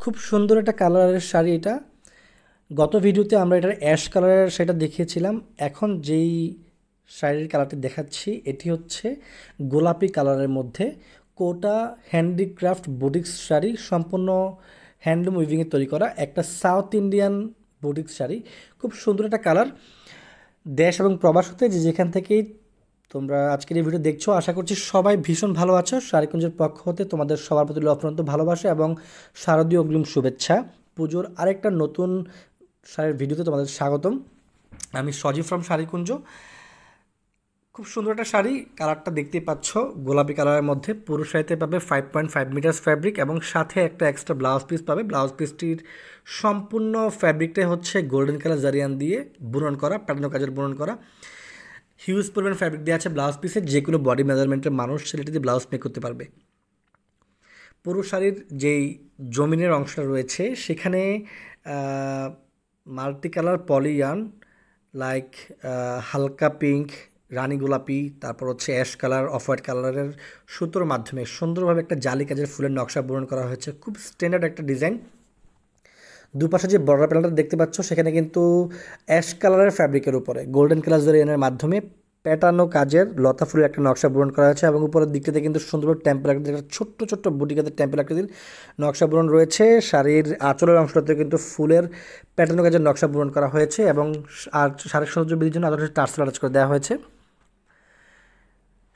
খুব সুন্দর একটা কালারের শাড়ি এটা। গত ভিডিওতে আমরা এটার অ্যাশ কালারের সেটা দেখিয়েছিলাম। এখন যেই শাড়ির কালারটি দেখাচ্ছি এটি হচ্ছে গোলাপি কালারের মধ্যে কোটা হ্যান্ডিক্রাফট বুটিক্স শাড়ি, সম্পূর্ণ হ্যান্ডলুম উইভিংয়ে তৈরি করা একটা সাউথ ইন্ডিয়ান বুটিক্স শাড়ি। খুব সুন্দর একটা কালার। দেশ এবং প্রবাস হতে যে যেখান থেকেই তোমরা আজকের এই ভিডিও দেখছো, আশা করছি সবাই ভীষণ ভালো আছো। শাড়িকুঞ্জের পক্ষ হতে তোমাদের সবার প্রতি অফুরন্ত ভালোবাসা এবং শারদীয় অগ্রিম শুভেচ্ছা। পুজোর আরেকটা নতুন শাড়ির ভিডিওতে তোমাদের স্বাগতম। আমি সজীব ফ্রম শাড়িকুঞ্জ। খুব সুন্দর একটা শাড়ি, কালারটা দেখতেই পাচ্ছ গোলাপি কালারের মধ্যে। পুরো শাড়িতে পাবে 5.5 মিটার্স ফ্যাব্রিক এবং সাথে একটা এক্সট্রা ব্লাউজ পিস পাবে। ব্লাউজ পিসটির সম্পূর্ণ ফ্যাব্রিকটাই হচ্ছে গোল্ডেন কালার জারিয়ান দিয়ে বুনন করা, প্যাটার্ন কাজের বুনন করা। হিউজ পরিমাণ ফ্যাব্রিক দেওয়া আছে ব্লাউজ পিসে, যে কোনো বডি মেজারমেন্টের মানুষ সেটা দিয়ে ব্লাউজ মেক করতে পারবে। পুরো শাড়ির যেই জমিনের অংশটা রয়েছে সেখানে মাল্টি কালার পলিয়ান লাইক হালকা পিঙ্ক, রানী গোলাপি, তারপর হচ্ছে অ্যাশ কালার, অফ হোয়াইট কালারের সুতোর মাধ্যমে সুন্দরভাবে একটা জালি কাজের ফুলের নকশা বরণ করা হয়েছে। খুব স্ট্যান্ডার্ড একটা ডিজাইন। দুপাশে যে বর্ডার প্যানেলটা দেখতে পাচ্ছ সেখানে কিন্তু অ্যাশ কালারের ফ্যাব্রিকের উপরে গোল্ডেন কালার জারিয়ানের মাধ্যমে প্যাটার্নো কাজের লতা ফুলের একটা নকশা বরণ করা হয়েছে এবং উপরের দিকটাতে কিন্তু সুন্দর টেম্পল আকৃতির ছোট্ট ছোট্ট বুটিকাতে টেম্পল আকৃতির নকশা বরণ রয়েছে। শাড়ির আঁচলের অংশটাতে কিন্তু ফুলের প্যাটার্নো কাজের নকশা বরণ করা হয়েছে এবং আর শাড়ির সৌন্দর্য বৃদ্ধির জন্য আদর্শ টার্সেল অ্যাটাচ করে দেওয়া হয়েছে।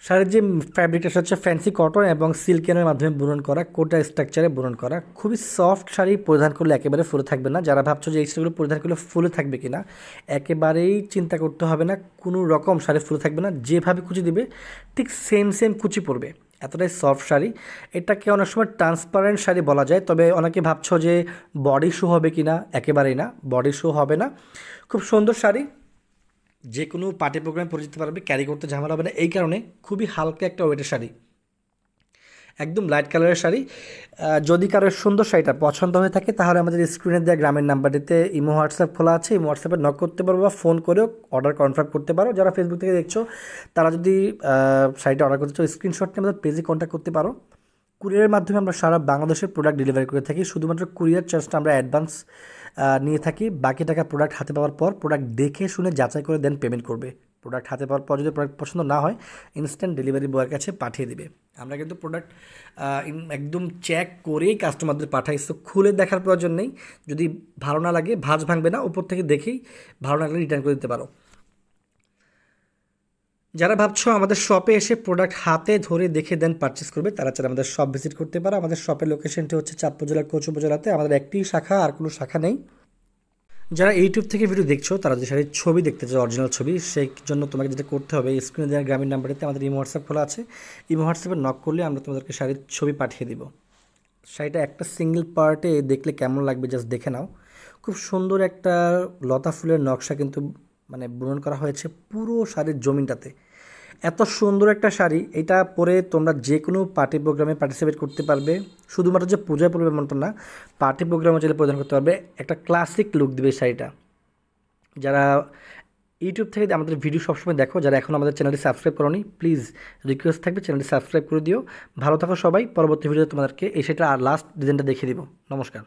শাড়ির যে ফ্যাব্রিকটা হচ্ছে ফ্যান্সি কটন এবং সিল্কের মাধ্যমে বুনন করা, কোটা স্ট্রাকচারে বুনন করা। খুবই সফট শাড়ি, পরিধান করলে একেবারে ফুলে থাকবে না। যারা ভাবছো যে এই শাড়িগুলো পরিধান করলে ফুলে থাকবে কিনা, একেবারেই চিন্তা করতে হবে না। কোনো রকম শাড়ি ফুলে থাকবে না। যেভাবে কুচি দিবে ঠিক সেম কুচি পড়বে, এতটাই সফট শাড়ি। এটাকে অনেক সময় ট্রান্সপারেন্ট শাড়ি বলা যায়, তবে অনেকে ভাবছো যে বডি শো হবে কিনা, একেবারেই না, বডি শো হবে না। খুব সুন্দর শাড়ি, যে কোনো পার্টি প্রোগ্রামে পরে যেতে পারবে, ক্যারি করতে ঝামেলা হবে না। এই কারণে খুবই হালকা একটা ওয়েটের শাড়ি, একদম লাইট কালারের শাড়ি। যদি কারোর সুন্দর শাড়িটা পছন্দ হয়ে থাকে তাহলে আমাদের স্ক্রিনে দেওয়া গ্রামের নাম্বারটিতে ইমো হোয়াটসঅ্যাপ খোলা আছে, ইমো হোয়াটসঅ্যাপে নক করতে পারো বা ফোন করেও অর্ডার কনফার্ম করতে পারো। যারা ফেসবুক থেকে দেখছো তারা যদি শাড়িটা অর্ডার করতে চাও স্ক্রিনশট নিয়ে আমাদের পেজে কন্ট্যাক্ট করতে পারো। কুরিয়ারের মাধ্যমে আমরা সারা বাংলাদেশের প্রোডাক্ট ডেলিভারি করে থাকি। শুধুমাত্র কুরিয়ার চার্জটা আমরা অ্যাডভান্স নিয়ে থাকি। বাকি টাকা প্রোডাক্ট হাতে পাওয়ার পর, প্রোডাক্ট দেখে শুনে যাচাই করে দেন পেমেন্ট করবে। প্রোডাক্ট হাতে পাওয়ার পর যদি প্রোডাক্ট পছন্দ না হয় ইনস্ট্যান্ট ডেলিভারি বয়ের কাছে পাঠিয়ে দিবে। আমরা কিন্তু প্রোডাক্ট একদম চেক করেই কাস্টমারদের পাঠাই, সো খুলে দেখার প্রয়োজন নেই। যদি ভালো না লাগে, ভাঁজ ভাঙবে না, উপর থেকে দেখেই ভালো না লাগলে রিটার্ন করে দিতে পারো। যারা ভাবছো আমাদের শপে এসে প্রোডাক্ট হাতে ধরে দেখে দেন পারচেস করবে, তারা চাইলে আমাদের শপ ভিজিট করতে পারো। আমাদের শপের লোকেশনটি হচ্ছে চাঁদপুর জেলার কোচ উপজেলাতে। আমাদের একটি শাখা, আর কোনো শাখা নেই। যারা ইউটিউব থেকে ভিডিও দেখছো তারা যে শাড়ির ছবি দেখতে চাও, অরিজিনাল ছবি, সেই জন্য তোমাকে যেটা করতে হবে, স্ক্রিনে দেওয়া গ্রামীণ নাম্বারটিতে আমাদের ইমো হোয়াটসঅ্যাপ খোলা আছে। ইমো হোয়াটসঅ্যাপে নক করলে আমরা তোমাদেরকে শাড়ির ছবি পাঠিয়ে দিব। শাড়িটা একটা সিঙ্গেল পার্টে দেখলে কেমন লাগবে জাস্ট দেখে নাও। খুব সুন্দর একটা লতা ফুলের নকশা কিন্তু মানে বুনন করা হয়েছে পুরো শাড়ির জমিনটাতে। এত সুন্দর একটা শাড়ি, এটা পরে তোমরা যে কোনো পার্টি প্রোগ্রামে পার্টিসিপেট করতে পারবে। শুধুমাত্র যে পূজায় পড়বে এমনটা না, পার্টি প্রোগ্রামে চাইলে পরিধান করতে পারবে। একটা ক্লাসিক লুক দিবে শাড়িটা। যারা ইউটিউব থেকে আমাদের ভিডিও সবসময় দেখো, যারা এখন আমাদের চ্যানেলটি সাবস্ক্রাইব করোনি, প্লিজ রিকোয়েস্ট থাকবে চ্যানেলটি সাবস্ক্রাইব করে দিও। ভালো থাকো সবাই। পরবর্তী ভিডিওতে তোমাদেরকে এই শাড়িটা আর লাস্ট ডিজাইনটা দেখিয়ে দিব। নমস্কার।